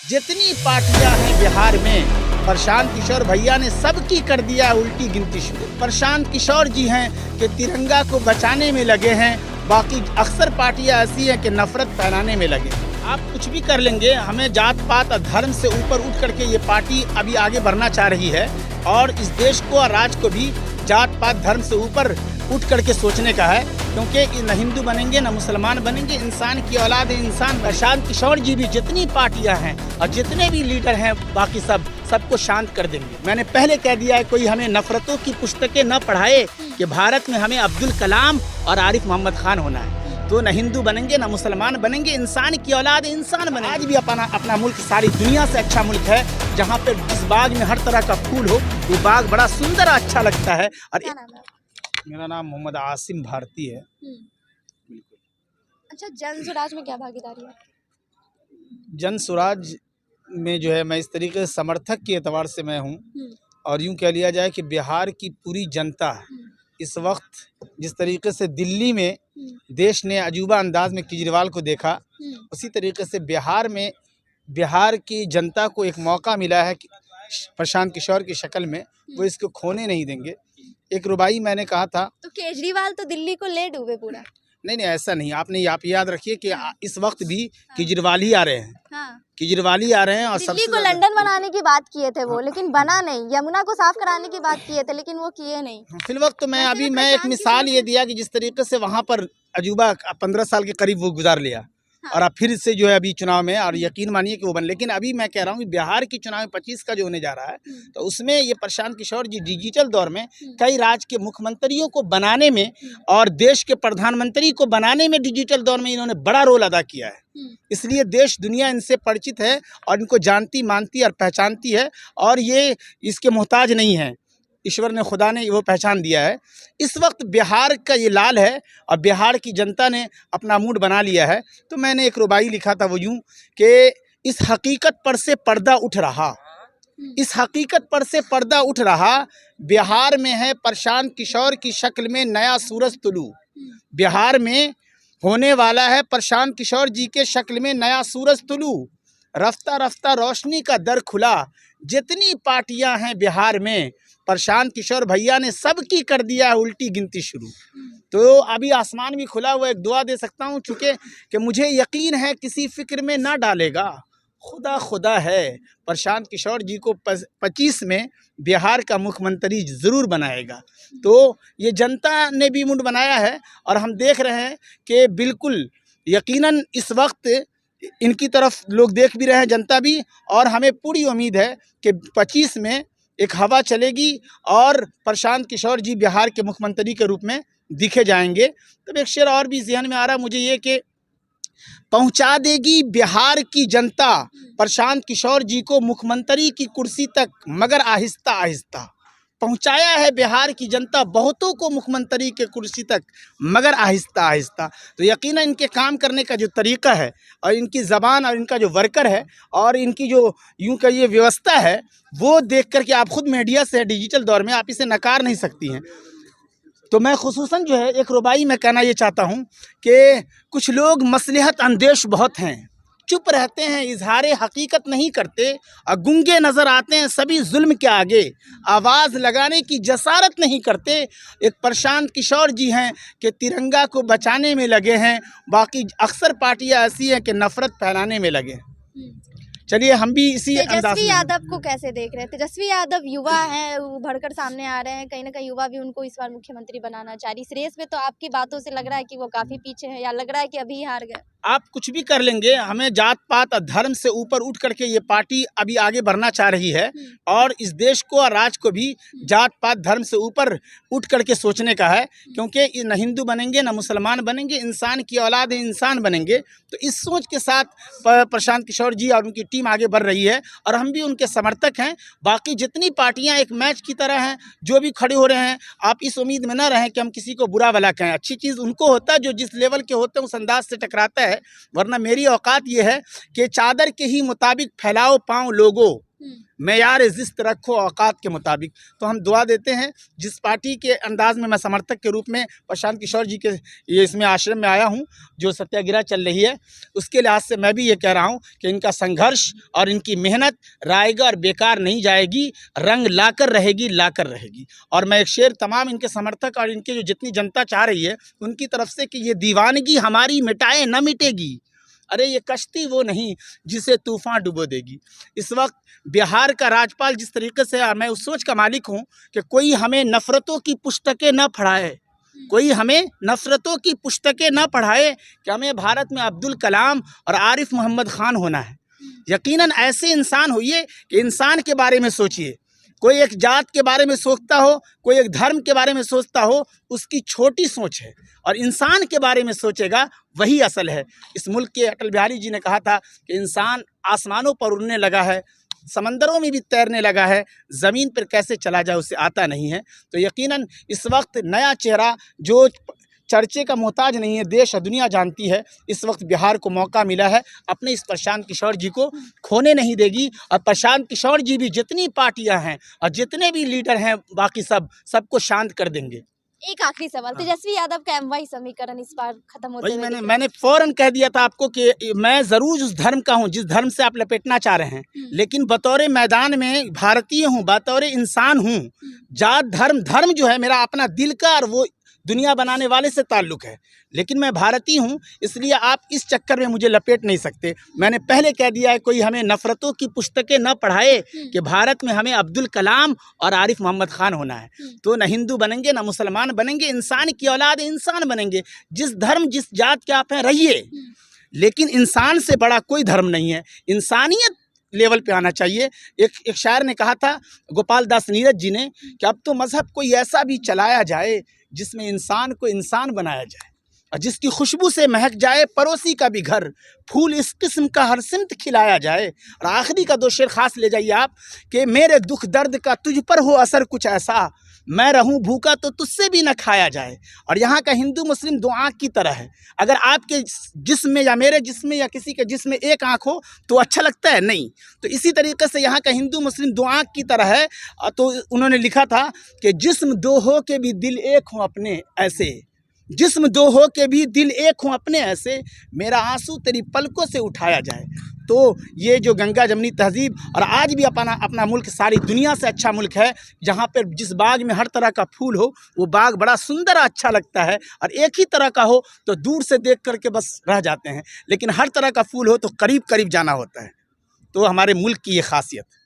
जितनी पार्टियां हैं बिहार में, प्रशांत किशोर भैया ने सबकी कर दिया उल्टी गिनती शुरू। प्रशांत किशोर जी हैं कि तिरंगा को बचाने में लगे हैं, बाकी अक्सर पार्टियां ऐसी हैं कि नफरत फैलाने में लगे। आप कुछ भी कर लेंगे, हमें जात पात और धर्म से ऊपर उठ करके ये पार्टी अभी आगे बढ़ना चाह रही है और इस देश को और राज्य को भी जात पात धर्म से ऊपर उठ करके सोचने का है, क्योंकि न हिंदू बनेंगे न मुसलमान बनेंगे, इंसान की औलाद है इंसान। प्रशांत किशोर जी भी जितनी पार्टियां हैं और जितने भी लीडर हैं बाकी सबको शांत कर देंगे। मैंने पहले कह दिया है, कोई हमें नफरतों की पुस्तकें न पढ़ाए कि भारत में हमें अब्दुल कलाम और आरिफ मोहम्मद खान होना है। तो न हिंदू बनेंगे न मुसलमान बनेंगे, इंसान की औलाद इंसान बनेंगे। आज भी अपना मुल्क सारी दुनिया से अच्छा मुल्क है, जहाँ पे जिस बाग में हर तरह का फूल हो वो बाग बड़ा सुंदर अच्छा लगता है। और मेरा नाम मोहम्मद आसिम भारती है। बिल्कुल। अच्छा, जन स्वराज में क्या भागीदारी है? जन स्वराज में जो है मैं इस तरीके से समर्थक के एतबार से मैं हूँ, और यूँ कह लिया जाए कि बिहार की पूरी जनता इस वक्त जिस तरीके से दिल्ली में देश ने अजूबा अंदाज में केजरीवाल को देखा, उसी तरीके से बिहार में बिहार की जनता को एक मौका मिला है कि प्रशांत किशोर की शक्ल में वो इसको खोने नहीं देंगे। एक रुबाई मैंने कहा था, तो केजरीवाल तो दिल्ली को ले डूबे पूरा। नहीं ऐसा नहीं, आप याद रखिए कि इस वक्त भी केजरीवाल ही आ रहे हैं। केजरीवाल ही आ रहे हैं। और दिल्ली को लंदन बनाने की बात किए थे वो, लेकिन बना नहीं। यमुना को साफ कराने की बात किए थे, लेकिन वो किए नहीं। फिल वक्त तो मैं एक मिसाल ये दिया कि जिस तरीके से वहाँ पर अजूबा 15 साल के करीब वो गुजार लिया, और अब फिर से जो है अभी चुनाव में, और यकीन मानिए कि वो बन। लेकिन अभी मैं कह रहा हूँ कि बिहार की चुनाव 25 का जो होने जा रहा है, तो उसमें ये प्रशांत किशोर जी डिजिटल दौर में कई राज्य के मुख्यमंत्रियों को बनाने में और देश के प्रधानमंत्री को बनाने में डिजिटल दौर में इन्होंने बड़ा रोल अदा किया है। इसलिए देश दुनिया इनसे परिचित है और इनको जानती मानती और पहचानती है, और ये इसके मोहताज नहीं है। ईश्वर ने, खुदा ने वो पहचान दिया है। इस वक्त बिहार का ये लाल है और बिहार की जनता ने अपना मूड बना लिया है। तो मैंने एक रुबाई लिखा था, वो यूँ कि इस हकीकत पर से पर्दा उठ रहा, इस हकीकत पर से पर्दा उठ रहा, बिहार में है प्रशांत किशोर की शक्ल में नया सूरज तुलू। बिहार में होने वाला है प्रशांत किशोर जी के शक्ल में नया सूरज तुलू। रफ्ता रफ्ता रोशनी का दर खुला, जितनी पार्टियां हैं बिहार में, प्रशांत किशोर भैया ने सबकी कर दिया है उल्टी गिनती शुरू। तो अभी आसमान भी खुला हुआ, एक दुआ दे सकता हूँ, चूँकि कि मुझे यकीन है किसी फिक्र में ना डालेगा, खुदा है, प्रशांत किशोर जी को 25 में बिहार का मुख्यमंत्री ज़रूर बनाएगा। तो ये जनता ने भी मुंड बनाया है, और हम देख रहे हैं कि बिल्कुल यकीनन इस वक्त इनकी तरफ लोग देख भी रहे हैं, जनता भी, और हमें पूरी उम्मीद है कि 25 में एक हवा चलेगी और प्रशांत किशोर जी बिहार के मुख्यमंत्री के रूप में दिखे जाएंगे। तब एक शेर और भी ज़हन में आ रहा है मुझे, ये कि पहुंचा देगी बिहार की जनता प्रशांत किशोर जी को मुख्यमंत्री की कुर्सी तक, मगर आहिस्ता आहिस्ता। पहुंचाया है बिहार की जनता बहुतों को मुख्यमंत्री के कुर्सी तक, मगर आहिस्ता आहिस्ता। तो यकीनन इनके काम करने का जो तरीका है और इनकी ज़बान और इनका जो वर्कर है और इनकी जो यूं कहिए व्यवस्था है, वो देख कर के आप खुद मीडिया से डिजिटल दौर में आप इसे नकार नहीं सकती हैं। तो मैं खुसूसन जो है एक रुबाई में कहना ये चाहता हूँ कि कुछ लोग मसलहत अंदेश बहुत हैं, चुप रहते हैं, इजहार हकीकत नहीं करते, और गूंगे नज़र आते हैं सभी जुल्म के आगे, आवाज़ लगाने की जसारत नहीं करते। एक प्रशांत किशोर जी हैं कि तिरंगा को बचाने में लगे हैं, बाकी अक्सर पार्टियां ऐसी हैं कि नफरत फैलाने में लगे। चलिए हम भी इसी अंदाज में। तेजस्वी यादव को कैसे देख रहे हैं? तेजस्वी यादव युवा हैं, उभरकर सामने आ रहे हैं, कहीं ना कहीं युवा भी उनको इस बार मुख्यमंत्री बनाना चाह रही। इस रेस में तो आपकी बातों से लग रहा है कि वो काफी पीछे हैं, या लग रहा है कि अभी हार गए? आप कुछ भी कर लेंगे, हमें जात पात और धर्म से ऊपर उठ करके ये पार्टी अभी आगे बढ़ना चाह रही है, और इस देश को और राज्य को भी जात पात धर्म से ऊपर उठ करके सोचने का है, क्योंकि न हिंदू बनेंगे न मुसलमान बनेंगे, इंसान की औलाद है इंसान बनेंगे। तो इस सोच के साथ प्रशांत किशोर जी और उनकी टीम आगे बढ़ रही है, और हम भी उनके समर्थक हैं। बाकी जितनी पार्टियां एक मैच की तरह हैं, जो भी खड़े हो रहे हैं, आप इस उम्मीद में न रहें कि हम किसी को बुरा भला कहें। अच्छी चीज़ उनको होता है जो जिस लेवल के होते हैं उस अंदाज से टकराता है, वरना मेरी औकात ये है कि चादर के ही मुताबिक फैलाओ पाँव लोगों, मेयार ज़िस्त रखो औकात के मुताबिक। तो हम दुआ देते हैं, जिस पार्टी के अंदाज़ में मैं समर्थक के रूप में प्रशांत किशोर जी के ये इसमें आश्रम में आया हूँ, जो सत्याग्रह चल रही है, उसके लिहाज से मैं भी ये कह रहा हूँ कि इनका संघर्ष और इनकी मेहनत रायगा और बेकार नहीं जाएगी, रंग लाकर रहेगी, लाकर रहेगी। और मैं एक शेर तमाम इनके समर्थक और इनके जो जितनी जनता चाह रही है उनकी तरफ से कि ये दीवानगी हमारी मिटाए न मिटेगी, अरे ये कश्ती वो नहीं जिसे तूफान डुबो देगी। इस वक्त बिहार का राज्यपाल जिस तरीके से, मैं उस सोच का मालिक हूँ कि कोई हमें नफ़रतों की पुस्तकें न पढ़ाए, कोई हमें नफ़रतों की पुस्तकें न पढ़ाए कि हमें भारत में अब्दुल कलाम और आरिफ मोहम्मद ख़ान होना है। यकीनन ऐसे इंसान होइए कि इंसान के बारे में सोचिए। कोई एक जात के बारे में सोचता हो, कोई एक धर्म के बारे में सोचता हो, उसकी छोटी सोच है, और इंसान के बारे में सोचेगा वही असल है। इस मुल्क के अटल बिहारी जी ने कहा था कि इंसान आसमानों पर उड़ने लगा है, समंदरों में भी तैरने लगा है, ज़मीन पर कैसे चला जाए उसे आता नहीं है। तो यकीनन इस वक्त नया चेहरा जो चर्चे का मोहताज नहीं है, देश और दुनिया जानती है, इस वक्त बिहार को मौका मिला है, अपने इस प्रशांत किशोर जी को खोने नहीं देगी। और प्रशांत किशोर जी भी जितनी पार्टियां हैं और जितने भी लीडर हैं बाकी सबको शांत कर देंगे। एक आखिरी सवाल, तेजस्वी यादव का एमवाई समीकरण इस बार खत्म होते भाई हुए दिख रहा मैंने फ़ौरन कह दिया था आपको कि मैं ज़रूर उस धर्म का हूँ जिस धर्म से आप लपेटना चाह रहे हैं, लेकिन बतौर मैदान में भारतीय हूँ, बतौर इंसान हूँ। जात धर्म जो है मेरा अपना दिल का, और वो दुनिया बनाने वाले से ताल्लुक़ है, लेकिन मैं भारतीय हूँ, इसलिए आप इस चक्कर में मुझे लपेट नहीं सकते। मैंने पहले कह दिया है, कोई हमें नफ़रतों की पुस्तकें न पढ़ाए कि भारत में हमें अब्दुल कलाम और आरिफ मोहम्मद ख़ान होना है। तो न हिंदू बनेंगे, न मुसलमान बनेंगे, इंसान की औलाद इंसान बनेंगे। जिस धर्म जिस जात के आप हैं रहिए, लेकिन इंसान से बड़ा कोई धर्म नहीं है। इंसानियत लेवल पे आना चाहिए। एक शायर ने कहा था, गोपाल दास नीरज जी ने, कि अब तो मज़हब कोई ऐसा भी चलाया जाए जिसमें इंसान को इंसान बनाया जाए, और जिसकी खुशबू से महक जाए पड़ोसी का भी घर, फूल इस किस्म का हर सिमत खिलाया जाए। और आखिरी का 2 शेर खास ले जाइए आप, कि मेरे दुख दर्द का तुझ पर हो असर कुछ ऐसा, मैं रहूं भूखा तो तुझसे भी न खाया जाए। और यहाँ का हिंदू मुस्लिम 2 आँख की तरह है, अगर आपके जिस्म में या मेरे जिस्म में या किसी के जिस्म में एक आँख हो तो अच्छा लगता है, नहीं। तो इसी तरीके से यहाँ का हिंदू मुस्लिम 2 आँख की तरह है। तो उन्होंने लिखा था कि जिस्म 2 हो के भी दिल एक हो अपने ऐसे, जिस्म 2 हो के भी दिल एक हो अपने ऐसे, मेरा आंसू तेरी पलकों से उठाया जाए। तो ये जो गंगा जमनी तहजीब, और आज भी अपना मुल्क सारी दुनिया से अच्छा मुल्क है, जहाँ पर जिस बाग में हर तरह का फूल हो वो बाग बड़ा सुंदर अच्छा लगता है, और एक ही तरह का हो तो दूर से देख करके बस रह जाते हैं, लेकिन हर तरह का फूल हो तो करीब करीब जाना होता है। तो हमारे मुल्क की ये खासियत।